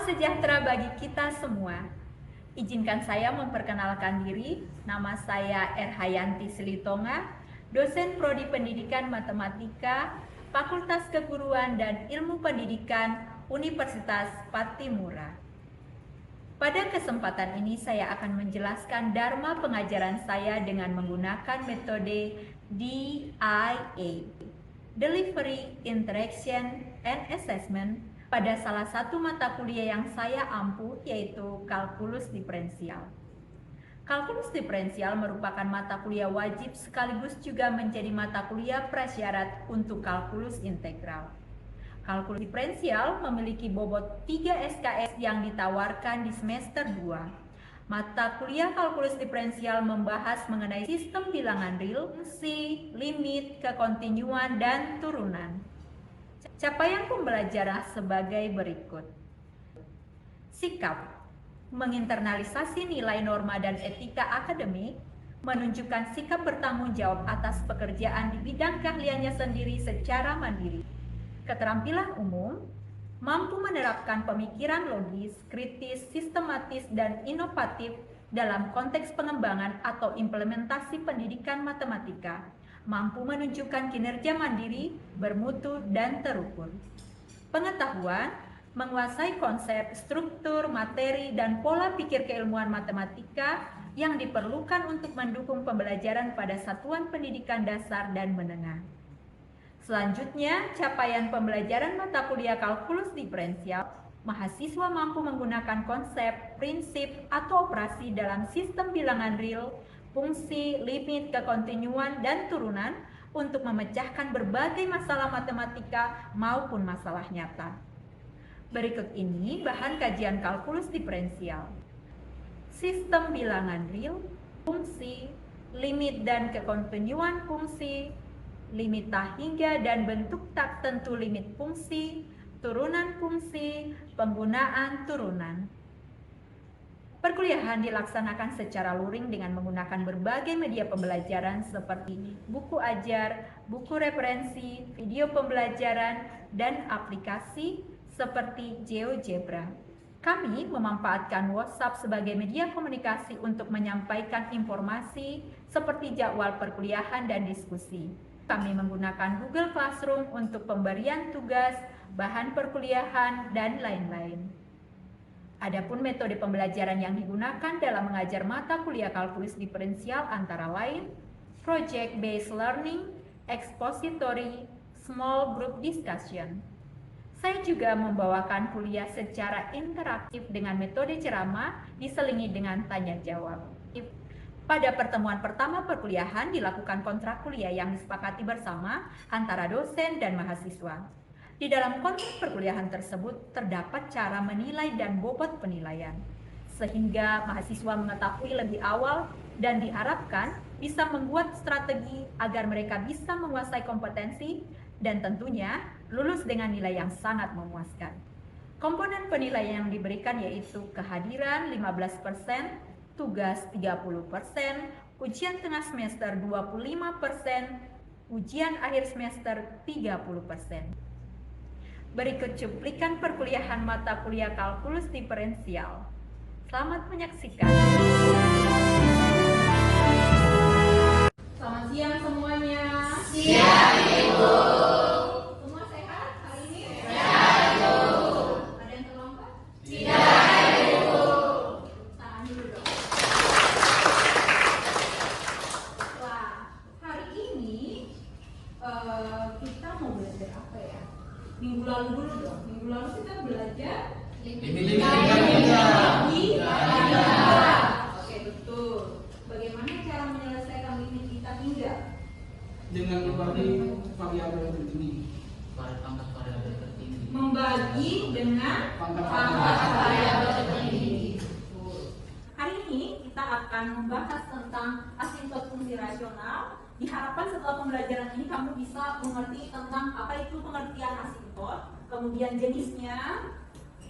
sejahtera bagi kita semua. Izinkan saya memperkenalkan diri. Nama saya Erhayanti Silitonga, dosen Prodi Pendidikan Matematika, Fakultas Keguruan dan Ilmu Pendidikan Universitas Patimura. Pada kesempatan ini saya akan menjelaskan dharma pengajaran saya dengan menggunakan metode DIA, Delivery, Interaction, and Assessment, pada salah satu mata kuliah yang saya ampu, yaitu kalkulus diferensial. Kalkulus diferensial merupakan mata kuliah wajib sekaligus juga menjadi mata kuliah prasyarat untuk kalkulus integral. Kalkulus diferensial memiliki bobot 3 SKS yang ditawarkan di semester 2. Mata kuliah kalkulus diferensial membahas mengenai sistem bilangan real, fungsi, limit, kekontinuan, dan turunan. Capaian pembelajaran sebagai berikut. Sikap menginternalisasi nilai norma dan etika akademik, menunjukkan sikap bertanggung jawab atas pekerjaan di bidang keahliannya sendiri secara mandiri. Keterampilan umum, mampu menerapkan pemikiran logis, kritis, sistematis, dan inovatif dalam konteks pengembangan atau implementasi pendidikan matematika, mampu menunjukkan kinerja mandiri, bermutu, dan terukur. Pengetahuan, menguasai konsep, struktur, materi, dan pola pikir keilmuan matematika yang diperlukan untuk mendukung pembelajaran pada satuan pendidikan dasar dan menengah. Selanjutnya, capaian pembelajaran mata kuliah kalkulus diferensial, mahasiswa mampu menggunakan konsep, prinsip, atau operasi dalam sistem bilangan real, fungsi, limit, kekontinuan, dan turunan untuk memecahkan berbagai masalah matematika maupun masalah nyata. Berikut ini bahan kajian kalkulus diferensial. Sistem bilangan real, fungsi, limit dan kekontinuan fungsi, limit tak hingga dan bentuk tak tentu limit fungsi, turunan fungsi, penggunaan turunan. Perkuliahan dilaksanakan secara luring dengan menggunakan berbagai media pembelajaran seperti buku ajar, buku referensi, video pembelajaran, dan aplikasi seperti GeoGebra. Kami memanfaatkan WhatsApp sebagai media komunikasi untuk menyampaikan informasi seperti jadwal perkuliahan dan diskusi. Kami menggunakan Google Classroom untuk pemberian tugas, bahan perkuliahan, dan lain-lain. Adapun metode pembelajaran yang digunakan dalam mengajar mata kuliah kalkulus diferensial antara lain project-based learning, expository, small group discussion. Saya juga membawakan kuliah secara interaktif dengan metode ceramah diselingi dengan tanya jawab. Pada pertemuan pertama perkuliahan dilakukan kontrak kuliah yang disepakati bersama antara dosen dan mahasiswa. Di dalam kontrak perkuliahan tersebut terdapat cara menilai dan bobot penilaian, sehingga mahasiswa mengetahui lebih awal dan diharapkan bisa membuat strategi agar mereka bisa menguasai kompetensi dan tentunya lulus dengan nilai yang sangat memuaskan. Komponen penilaian yang diberikan yaitu kehadiran 15%, tugas 30%, ujian tengah semester 25%, ujian akhir semester 30%. Berikut cuplikan perkuliahan mata kuliah kalkulus diferensial. Selamat menyaksikan. Selamat siang semuanya. Siang, Ibu. Semua sehat hari ini? Sehat, Ibu. Ada yang terlambat? Tidak, Ibu. Tahan dulu dong. Wah, hari ini kita mau belajar apa ya? Minggu lalu dulu dong. Minggu lalu kita belajar Oke, betul. Bagaimana cara menyelesaikan limit kita hingga? Dengan membagi variabel tertinggi. Pangkat variabel tertinggi. Membagi dengan Pangkat variabel tertinggi. Betul. Hari ini kita akan membahas tentang asintot fungsi rasional. Diharapkan setelah pembelajaran ini kamu bisa mengerti tentang apa itu pengertian asintot, kemudian jenisnya,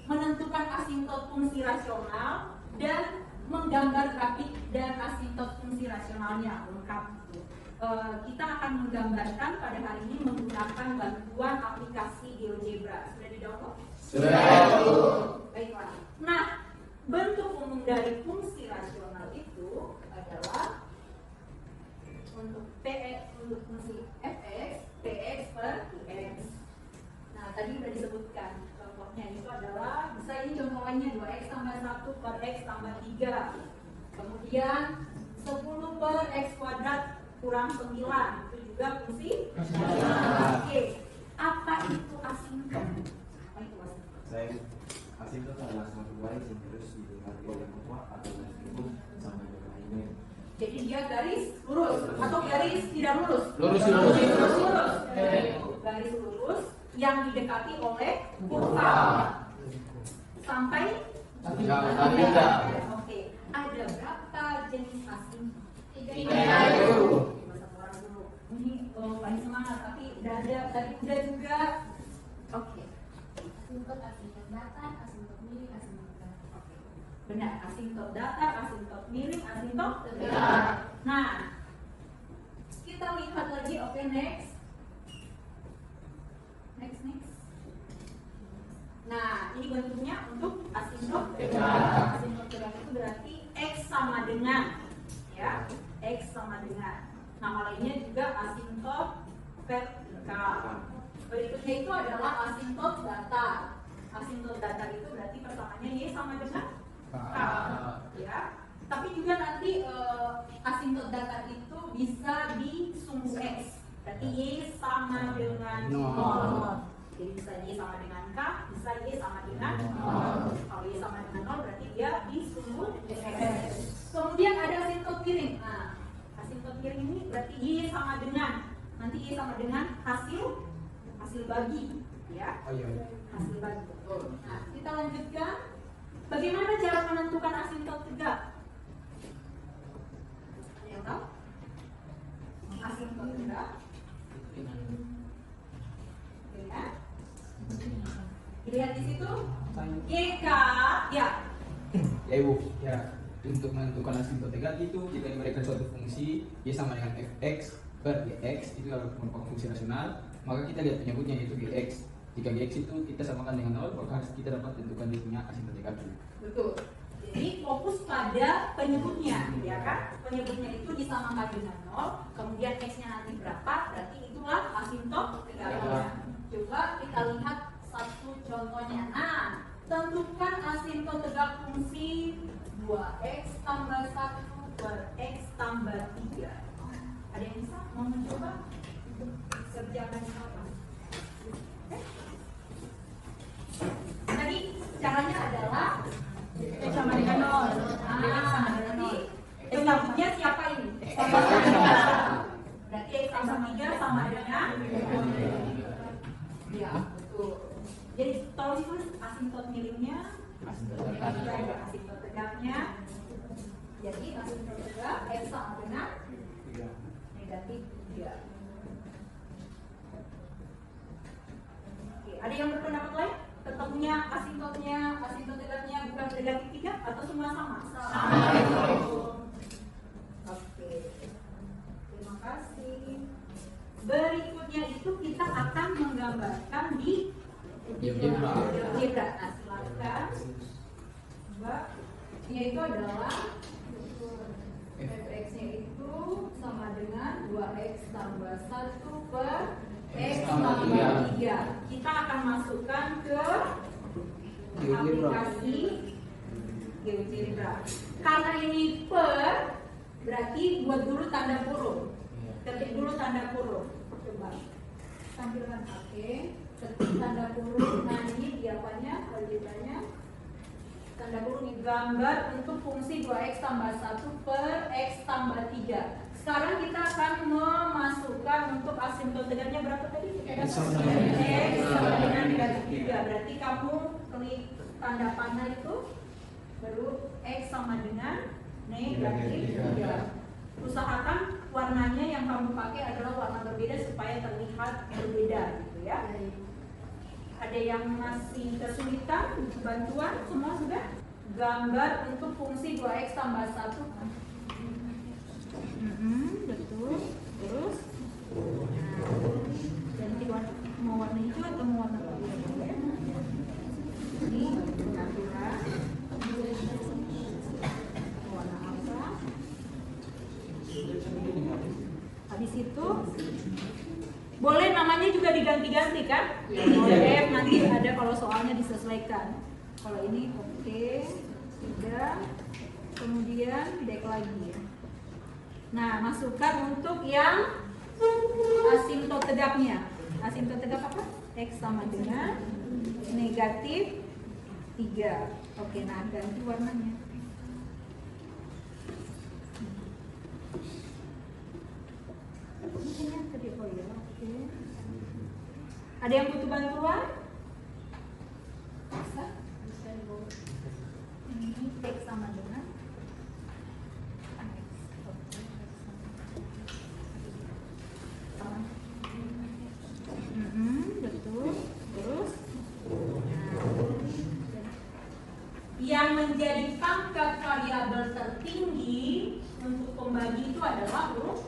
menentukan asintot fungsi rasional, dan menggambar grafik dan asintot fungsi rasionalnya lengkap. Kita akan menggambarkan pada hari ini menggunakan bantuan aplikasi GeoGebra. Sudah di-download? Sudah, Bu. Baiklah. lain, contoh lainnya 2x tambah 1 per x tambah 3. Kemudian 10 per x kuadrat kurang 9. Itu juga fungsi asintot. Oke. Apa itu asintot? Apa itu asintot? Saya asintot adalah suatu y yang terus didekati oleh mutlak atau meskipun sama dengan lainnya. Jadi dia garis lurus atau garis tidak lurus? Lurus. Lurus. Garis lurus yang didekati oleh kurva. Sampai Tidak. Oke. Ada berapa jenis asintot? 3. Satu orang dulu. Ini paling semangat tapi udah ada tadi udah juga. Oke. Asintot, asintot datar, asintot miring, asintot tegak. Oke. Benar, asintot datar, asintot miring, asintot Tegak. Nah, kita lihat lagi. Oke, next. Nah, ini bentuknya untuk asintot tegak. Asintot tegak itu berarti x sama dengan, ya, x sama dengan. Nama lainnya juga asintot vertikal. Berikutnya itu adalah asintot datar. Asintot datar itu berarti persamanya y sama dengan k, ya. Tapi juga nanti asintot datar itu bisa di sumbu x. Berarti y sama dengan 0. Jadi bisa y sama dengan k, bisa y sama dengan 0. Kalau y sama dengan 0 berarti dia di sumbu x. Kemudian ada asintot miring. Nah, asintot miring ini berarti y sama dengan, nanti y sama dengan hasil bagi, ya. Oh iya. Hasil bagi. Nah, kita lanjutkan. Bagaimana cara menentukan asintot tegak? Ada yang tahu? Asintot tegak. Lihat. Dilihat di situ. YK, ya. Ya Ibu, ya untuk menentukan asintot tegak itu jika diberikan suatu fungsi y sama dengan fx per gx itu adalah merupakan fungsi rasional, maka kita lihat penyebutnya yaitu gx. Jika gx itu kita samakan dengan 0, maka harus kita dapat tentukan dia punya asintot tegak. Betul. Jadi fokus pada penyebutnya, ya kan? Penyebutnya itu disamakan dengan 0, kemudian x-nya nanti berapa, berarti itulah asintot tegaknya. Coba kita lihat satu contohnya. Nah, tentukan asintot tegak fungsi 2x tambah 1 per x tambah 3. Ada yang bisa mau mencoba? Kerjakan apa? Tadi caranya adalah x sama dengan 0. Berarti penyebutnya siapa ini? X sama 3. Berarti x sama 3 sama dengan. Ya, betul. Jadi tolong ditulis asintot miringnya, asintot tegaknya. Jadi asintot tegak x sama dengan negatif 3. Oke, ada yang berpendapat lain? Ketemunya asintot tegaknya bukan negatif 3 atau semua sama? Oke. Terima kasih. Berikutnya itu kita akan menggambarkan di algebra. Nah, silakan. Coba. Yaitu adalah fx-nya itu sama dengan 2x tambah 1 per x tambah 3. Kita akan masukkan ke aplikasi GeoGebra. Karena ini per, berarti buat dulu tanda kurung. Ketik dulu tanda kurung. Coba tampilkan. Oke. Ketik tanda kurung. Nah, ini diapanya, algebranya. Tanda kurung ini gambar untuk fungsi 2x tambah 1 per x tambah 3. Sekarang kita akan memasukkan untuk asintot tegaknya berapa tadi? X sama dengan negatif 3. Berarti kamu klik tanda panah itu, baru x sama dengan negatif 3. Usahakan warnanya yang kamu pakai adalah warna berbeda supaya terlihat berbeda, gitu ya. Ada yang masih kesulitan, butuh bantuan, semua sudah? Gambar untuk fungsi 2x tambah 1. Betul. Terus ganti warna, mau warna hijau atau mau warna biru ya? Ini pengaturan warna apa? Habis itu boleh namanya juga diganti-ganti kan? Boleh, nanti ada kalau soalnya disesuaikan. Kalau ini oke, sudah. Kemudian back lagi ya. Nah, masukkan untuk yang asimtot tegaknya. Asimtot tegak apa? X sama dengan negatif 3. Oke, nah ganti warnanya. Ini yang tadi, oh ya, oke. Ada yang butuh bantuan? Bisa? Bisa dibawa. Ini X sama dengan X. Oke, sama. Betul. Terus yang menjadi pangkat variabel tertinggi untuk pembagi itu adalah huruf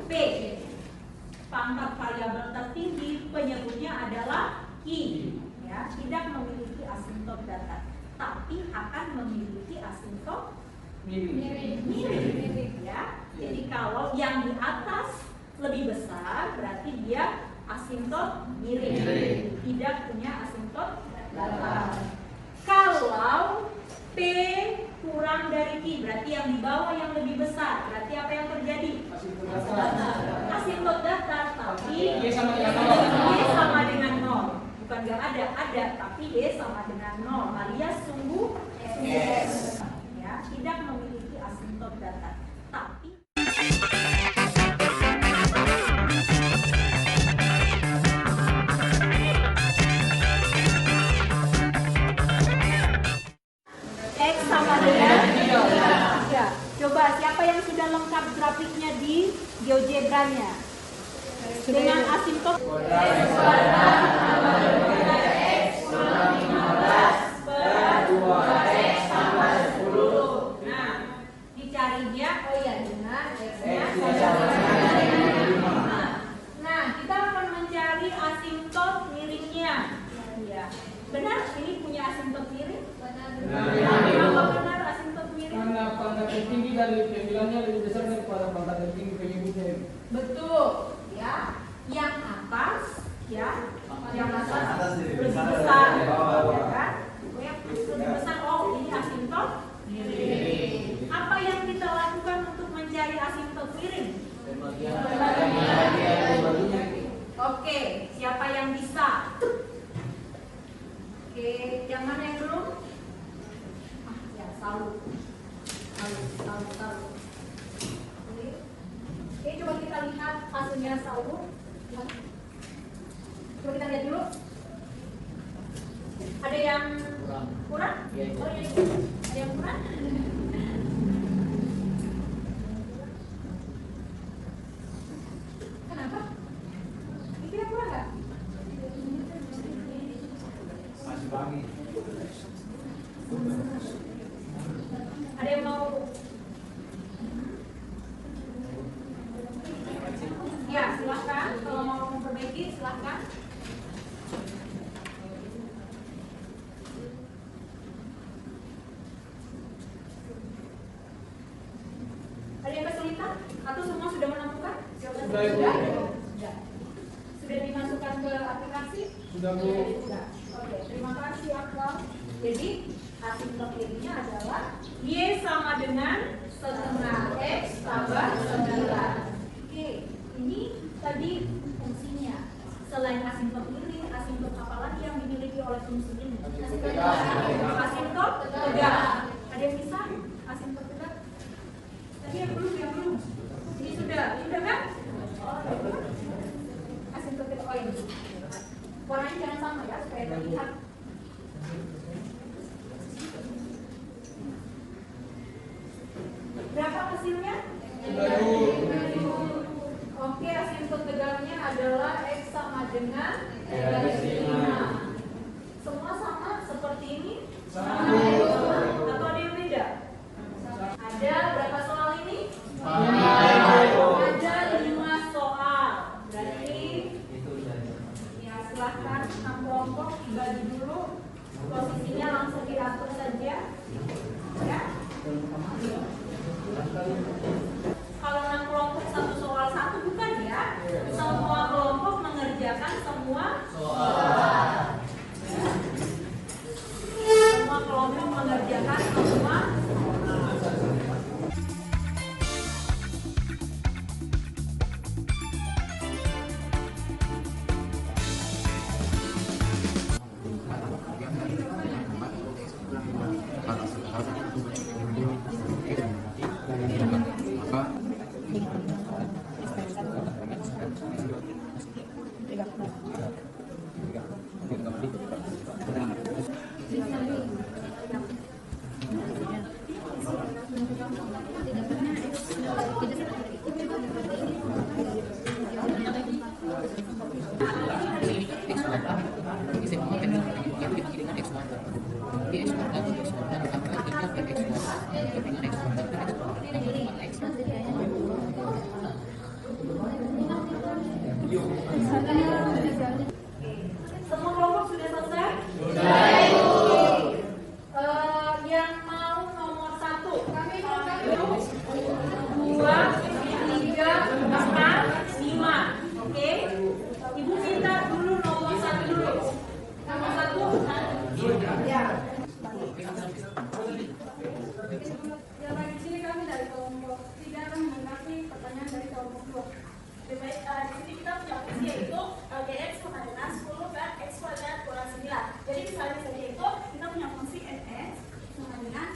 P. Pangkat variabel tertinggi penyebutnya adalah I. Ya, tidak memiliki asimtot datar, tapi akan memiliki asimtot mirip. Ya. Jadi kalau yang di atas lebih besar berarti dia asimtot mirip, tidak punya asimtot datar. Kalau P kurang dari Q, berarti yang di bawah yang lebih besar, berarti apa yang terjadi? Asimtot datar, tapi Y sama dengan 0. Bukan nggak ada, tapi Y sama dengan 0 alias sungguh S. Ya, tidak memiliki asimtot datar, tapi X sama dengan 3. Coba siapa yang sudah lengkap grafiknya di GeoGebra-nya? Dengan asimtot Nah, dicarinya, oh ya, dengan X-nya sama dengan 5. Nah, kita akan mencari asimtot miringnya. Ya. Benar, ini punya asimtot miring? Kenapa benar asimtot miring? Karena pangkat tertinggi dari panggilannya lebih besar daripada pangkat tertinggi penyebutnya. Betul, ya. Yang atas, ya, yang atas lebih besar, ya kan? Lebih besar. Oh, ini asimtot miring. Apa yang kita lakukan untuk mencari asimtot miring? Oke, siapa yang bisa? Oke, yang mana yang belum? Ya, salut. Oke, coba kita lihat hasilnya salut. Coba kita lihat dulu. Ada yang kurang? Oh iya, ada yang kurang? Kenapa? Ini kurang nggak? Masih pagi. Ada yang mau? Ya, silahkan. Kalau mau memperbaiki, silahkan. Ada yang kesulitan? Atau semua sudah menemukan? Sudah. Sudah dimasukkan ke aplikasi? Sudah, Bu. Sudah. Oke, terima kasih Akmal. Jadi asimtot miringnya adalah Y sama dengan setengah X tambah 9. Oke, ini tadi fungsinya. Selain asimtot miring, asimtot apa lagi yang dimiliki oleh fungsi ini? Asimtot tegak. Ada yang bisa? Asimtot tegak? Tadi yang belum. Ini sudah kan? Oh, asimtot tegak. Oh, ini. Warnanya jangan sama ya, supaya terlihat. Berapa hasilnya? Oke, asimtot tegaknya adalah X sama dengan negatif 5. Semua sama seperti ini? Sama. Atau ada yang beda? Ada berapa soal ini? Ada 5 soal. Berarti ya silahkan 6 kelompok dibagi dulu. Posisinya langsung diatur saja. Ya. Kalau 6 kelompok satu soal satu bukan ya? Semua kelompok mengerjakan semua soal. Semua kelompok sudah selesai? Yang mau nomor 1, 2, 3, 4, 5. Oke? Ibu minta dulu nomor 1 dulu. Nomor 1. Ya. Di sini kami dari kelompok 3 akan menanggapi pertanyaan dari kelompok 2. Di sini kita punya fungsi yaitu LGX sama dengan 10 per X kuadrat kurang 9. Jadi misalnya saja itu kita punya fungsi fx sama dengan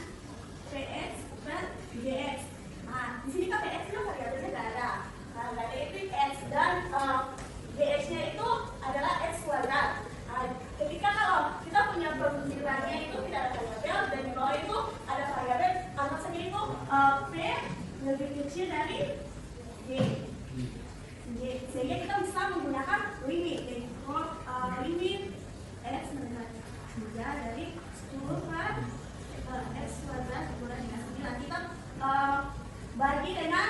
px per gx. Nah, di sini kan px itu variabelnya nggak ada. Nah, nggak ada itu x dan gx-nya itu adalah x kuadrat. Nah, ketika kalau kita punya perfungsirannya itu tidak ada variabel dan di bawah itu ada variabel, maksudnya itu p lebih kecil dari g. Sehingga kita bisa menggunakan limit, yaitu limit x mendengar 3 dari 10 per x kuadrat kurang dengan 9. Kita bagi dengan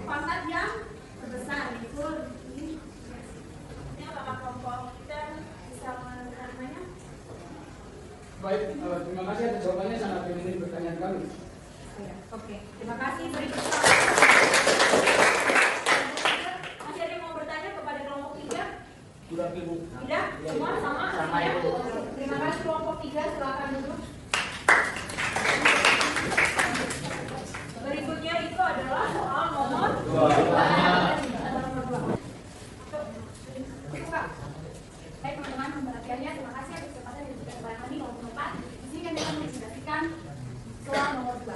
pangkat yang terbesar, yaitu ini. Apakah kelompok kita bisa menerimanya? Baik, terima kasih atas jawabannya, sangat memenuhi pertanyaan kami. Oke, terima kasih. Masih ada yang mau bertanya kepada kelompok 3? Sudah, Ibu. Tidak? Semua sama? Sama, Ibu. Terima kasih kelompok 3, silakan duduk. Berikutnya itu adalah soal nomor 2. Baik teman-teman, perhatiannya terima kasih atas kesempatan yang diberikan kepada kami nomor 4. Di sini kami akan menjelaskan soal nomor 2.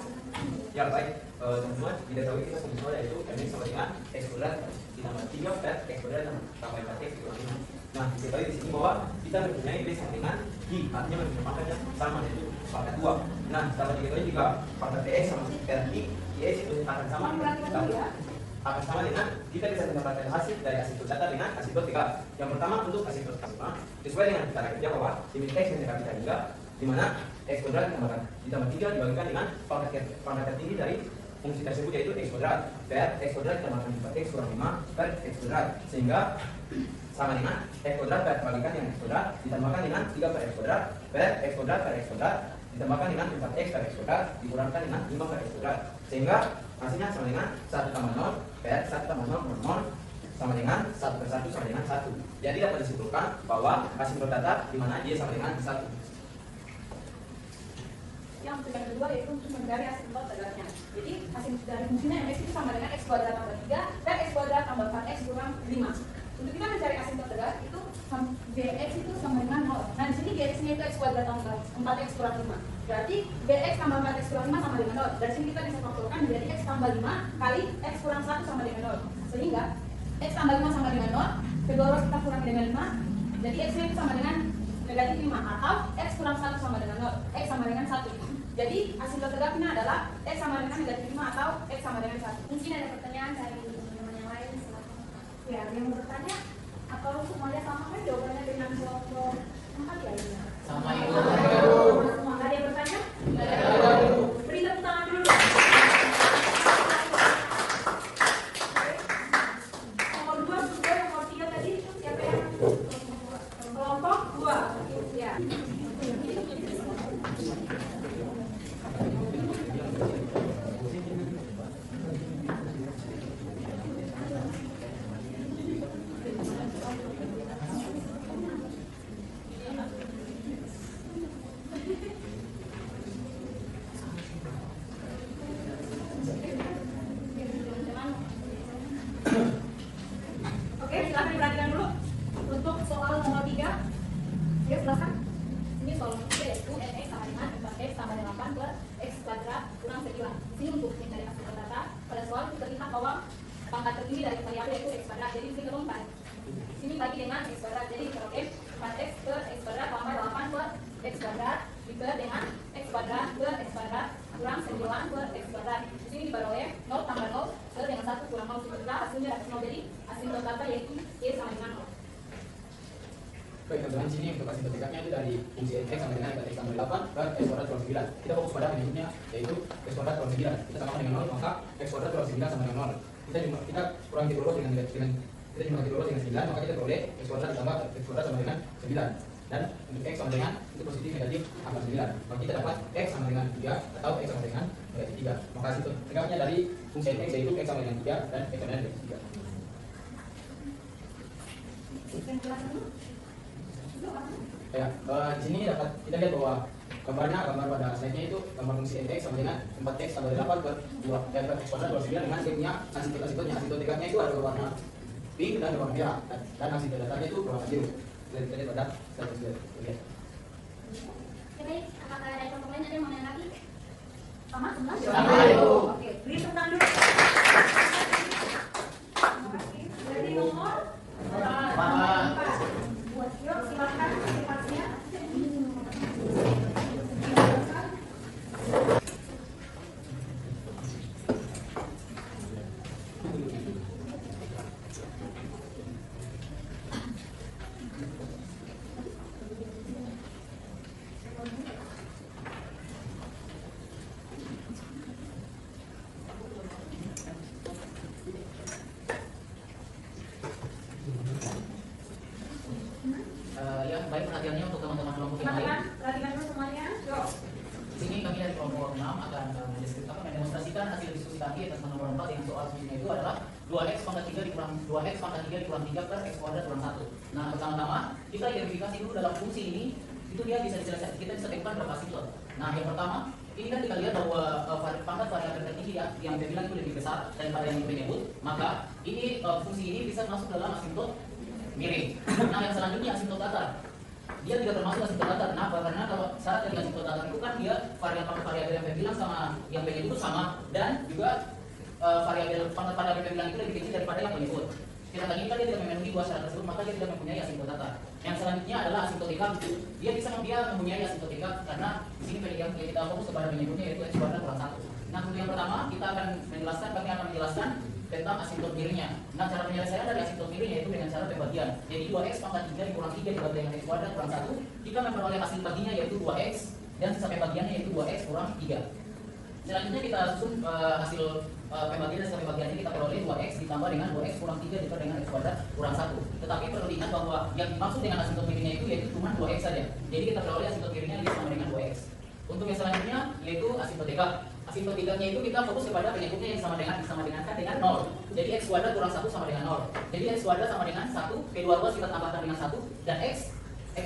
Ya baik, teman-teman, kita tahu kita semua yaitu mx sama dengan x kuadrat ditambah 3 per x kuadrat tambah 4x kurang 5. Nah, kita tahu di sini bahwa kita mempunyai b sama dengan g, artinya mempunyai pangkat yang sama yaitu pangkat 2. Nah, dapat diketahui jika pangkat px sama per g, gx itu akan sama dengan kita bisa mendapatkan hasil dari asymptot data dengan asymptot 3. Yang pertama untuk asymptot pertama sesuai dengan cara kerja bahwa limit x mendekati k juga, di mana x kuadrat ditambah 3 dibagikan dengan pangkat tertinggi dari fungsi tersebut yaitu x kuadrat per x kuadrat ditambahkan 4x kurang 5 per x kuadrat, sehingga sama dengan x kuadrat per bagikan dengan x kuadrat ditambahkan dengan 3 per x kuadrat per x kuadrat ditambahkan dengan 4x per x kuadrat dikurangkan dengan 5 per x kuadrat, sehingga hasilnya sama dengan 1 tambah 0 per 1 tambah 0 per 0 sama dengan 1 per 1 sama dengan 1. Jadi dapat disimpulkan bahwa asymptot data di mana y sama dengan 1. Yang kedua yaitu untuk mencari asymptot tegasnya. Jadi asymptot dari fungsinya mx itu sama dengan x kuadrat tambah 3 dan x kuadrat tambah 4x kurang 5. Untuk kita mencari asymptot tegas itu gx itu sama dengan 0. Nah di sini gx-nya itu x kuadrat tambah 4x kurang 5. Berarti gx tambah 4x kurang 5 sama dengan 0. Dari sini kita bisa faktorkan menjadi x tambah 5 kali x kurang 1 sama dengan 0. Sehingga x tambah 5 sama dengan 0, kedua row kita kurangi dengan 5. Jadi x-nya itu sama dengan negatif 5 atau x kurang 1 sama dengan 0, x sama dengan 1. Jadi asymptot tegaknya adalah x sama dengan negatif 5 atau x sama dengan 1. Mungkin ada pertanyaan dari teman-teman yang lain, silakan. Ya, yang mau bertanya atau semuanya sama kan jawabannya dengan kelompok 4 ya ini. Sama, Ibu. Semua nggak ada yang bertanya? Beri tepuk tangan dulu. Nomor 2 sudah, nomor 3 tadi siapa yang? Kelompok 2. Ya. di sini untuk asintot tegaknya itu dari fungsi x sama dengan x tambah 8 per x kuadrat kurang 9. Kita fokus pada penyebutnya yaitu x kuadrat kurang 9. Kita samakan dengan 0, maka x kuadrat kurang 9 sama dengan 0. Kita kurang dikelola dengan kita jumlah dikelola dengan 9, maka kita peroleh x kuadrat ditambah x kuadrat sama dengan 9. Dan untuk x sama dengan itu positif negatif angka 9. Maka kita dapat x sama dengan 3 atau x sama dengan negatif 3. Maka asintot tegaknya dari fungsi x yaitu x sama dengan 3 dan x sama dengan negatif 3. Ya, di sini dapat kita lihat bahwa gambar pada slide-nya itu gambar fungsi x sama dengan 4x tambah 8 per 2 dan per x kuadrat plus 9 dengan punya asintot tegaknya itu ada berwarna pink dan berwarna merah dan asintot datarnya itu berwarna biru. Kita lihat pada slide lihat. Oke, apakah ada kelompok lain ada yang mau menanggapi? Sama semua? Sama. Oke, beri tepuk tangan dulu. Berarti nomor 4. Buat yuk, silakan cepatnya. Ya, baik perhatiannya untuk teman-teman kelompok yang lain. Teman-teman, perhatikan dulu semuanya. Yuk. Di sini kami dari kelompok 6 akan mendemonstrasikan hasil diskusi kami atas nomor 4 yang soal sebelumnya itu adalah 2x pangkat 3 dikurang 3 per x kuadrat kurang 1. Nah, pertama-tama kita identifikasi dulu dalam fungsi ini itu dia bisa dijelaskan, kita bisa temukan berapa asintot. Nah, yang pertama ini kan kita lihat bahwa pangkat variabel tertinggi ya, yang dia bilang itu lebih besar daripada yang menyebut, maka ini fungsi ini bisa masuk dalam asintot miring. Nah, yang selanjutnya asintot datar. Dia tidak termasuk asintot datar. Kenapa? Karena kalau syarat dari asintot datar itu kan dia variabel yang saya bilang sama yang penyebut sama dan juga pangkat variabel yang bilang itu lebih kecil daripada yang penyebut. Kita tadi kan dia tidak memenuhi dua syarat tersebut, maka dia tidak mempunyai asintot datar. Yang selanjutnya adalah asintot tegak. Dia mempunyai asintot tegak karena di sini yang kita fokus kepada penyebutnya yaitu x kuadrat kurang 1. Nah, untuk yang pertama kami akan menjelaskan tentang asintot miringnya. Nah, cara penyelesaian dari asintot miring yaitu dengan cara pembagian. Jadi 2x pangkat 3 dikurang 3 dibagi dengan x kuadrat kurang 1. Kita memperoleh hasil baginya yaitu 2x dan sisa pembagiannya yaitu 2x kurang 3. Selanjutnya kita susun hasil pembagian dan sisa pembagiannya kita peroleh 2x ditambah dengan 2x kurang 3 dibagi dengan x kuadrat kurang 1. Tetapi perlu diingat bahwa yang dimaksud dengan asintot miringnya itu yaitu cuma 2x saja. Jadi kita peroleh asintot miringnya sama dengan 2x. Untuk yang selanjutnya yaitu asintot tegak. Asintot tegaknya itu kita fokus kepada penyebutnya yang sama dengan 0. Jadi x kuadrat kurang 1 sama dengan 0. Jadi x kuadrat sama dengan 1, P22 kita tambahkan dengan 1 dan x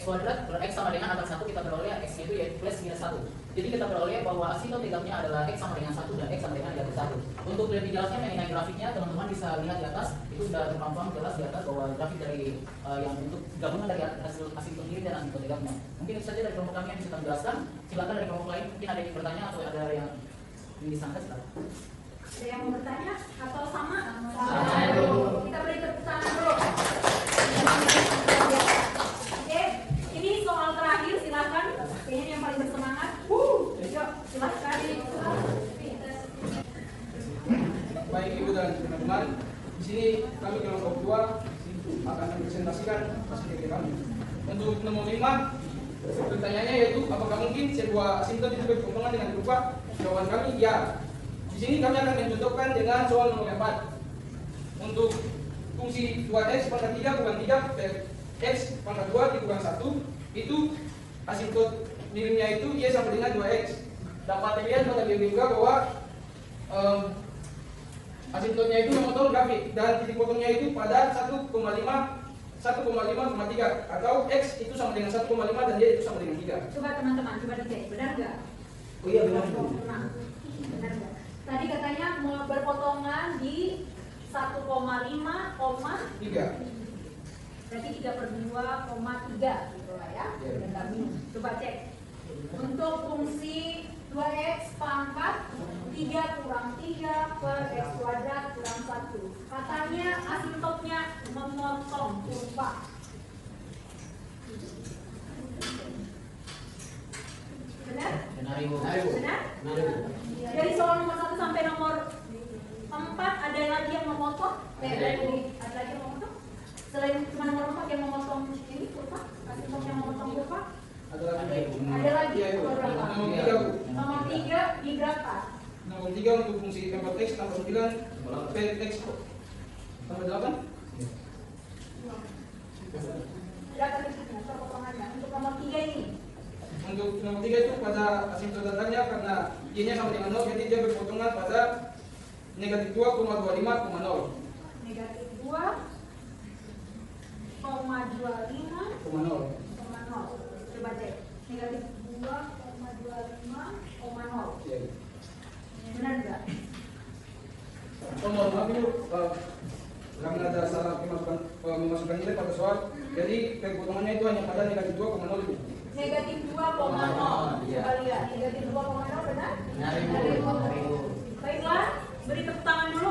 kuadrat x sama dengan angka 1 kita peroleh x itu yaitu plus minus 1. Jadi kita peroleh bahwa asintot tegaknya adalah x sama dengan 1 dan x sama dengan negatif 1. Untuk lebih jelasnya mengenai grafiknya teman-teman bisa lihat di atas, itu sudah terpampang jelas di atas bahwa grafik dari yang untuk gabungan dari hasil asintot miring dan asintot tegaknya. Mungkin itu saja dari kelompok kami yang bisa kami jelaskan. Silakan dari kelompok lain mungkin ada yang bertanya atau ada yang disangka silakan. Ada yang mau bertanya atau sama? Sama. Kita beri tepuk tangan dulu. Oke, ini soal terakhir silakan. Kayaknya yang paling bersemangat. Yuk, silakan. Baik Ibu dan teman-teman, di sini kami kelompok 2 akan mempresentasikan hasil kerja kami. Untuk nomor 5, pertanyaannya yaitu apakah mungkin sebuah asintot itu berhubungan dengan berupa? Jawaban kami ya. Di sini kami akan mencontohkan dengan soal nomor 4. Untuk fungsi 2x pangkat 3 kurang 3 per x pangkat 2 dikurang 1 itu asintot miringnya itu y sama dengan 2x. Dapat dilihat pada video juga bahwa asintotnya itu memotong grafik dan titik potongnya itu pada 1,5 atau x itu sama dengan 1,5 dan y itu sama dengan 3. Coba teman-teman, coba dicek, benar nggak? Oh iya benar. Benar nggak? Tadi katanya berpotongan di 1,5, 3. berarti 3/2,3 gitu lah ya. Bentar minum. Coba cek. Untuk fungsi 2x pangkat 3 kurang 3 per x kuadrat kurang 1. Katanya asintotnya memotong kurva. Benar? Benar Ibu. Benar? Dari soal nomor 1 sampai nomor 4 ada lagi yang memotong? Ada lagi yang memotong? Selain cuma nomor 4 yang memotong ini kurva? Asimptot yang nomor berapa? Ada lagi. Ada lagi. Iya, Ibu. Nomor berapa? Nomor 3, Bu. Nomor 3 di berapa? Nomor 3 untuk fungsi tempat X tambah 9 per X tambah 8. Berapa titiknya? Perpotongannya. Untuk nomor 3 ini. Untuk nomor 3 itu pada asimptot datanya karena Y-nya sama dengan 0, jadi dia berpotongan pada negatif 2,25,0. Negatif 2,25,0. 0. Coba cek. Negatif 2,25,0. Iya. Benar nggak? Oh, mohon maaf ini karena ada salah memasukkan nilai pada soal, jadi perpotongannya itu hanya pada negatif 2,0 itu. Negatif 2,0. Iya. Coba lihat. Negatif 2,0 benar? Benar, Ibu. Benar, Ibu. Benar, Ibu. Baiklah, beri tepuk tangan dulu.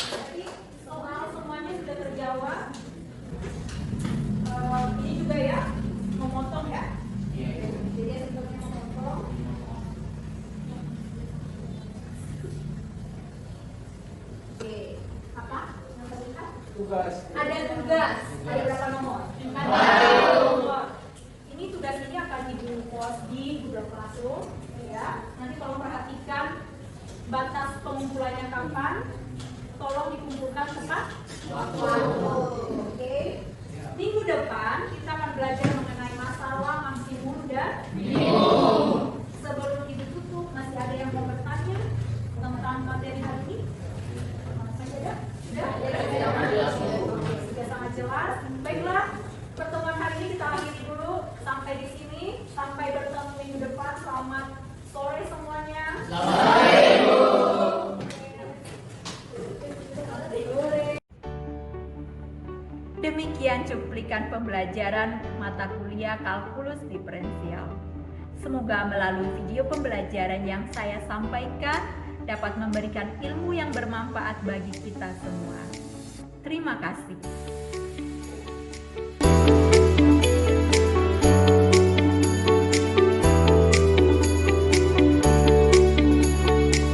Jadi soal semuanya sudah terjawab. Ini juga ya, memotong ya. Iya, Ibu. Jadi asimptotnya memotong. Oke, apa yang terlihat? Tugas. Ada tugas. Ada berapa nomor? Ada nomor. Ini tugas ini akan Ibu post di Google Classroom, ya. Nanti tolong perhatikan batas pengumpulannya kapan. Tolong dikumpulkan tepat waktu. Oke. Minggu depan kita akan belajar mengenai masalah maksimum dan minimum. Sebelum itu tutup, masih ada yang mau bertanya tentang materi hari ini? Masih ada? Sudah? Sudah sangat jelas. Baiklah, pertemuan hari ini kita akhiri dulu sampai di sini. Sampai bertemu minggu depan. Selamat sore semuanya. Selamat sore, Ibu. Demikian cuplikan pembelajaran mata kuliah kalkulus diferensial. Semoga melalui video pembelajaran yang saya sampaikan dapat memberikan ilmu yang bermanfaat bagi kita semua. Terima kasih.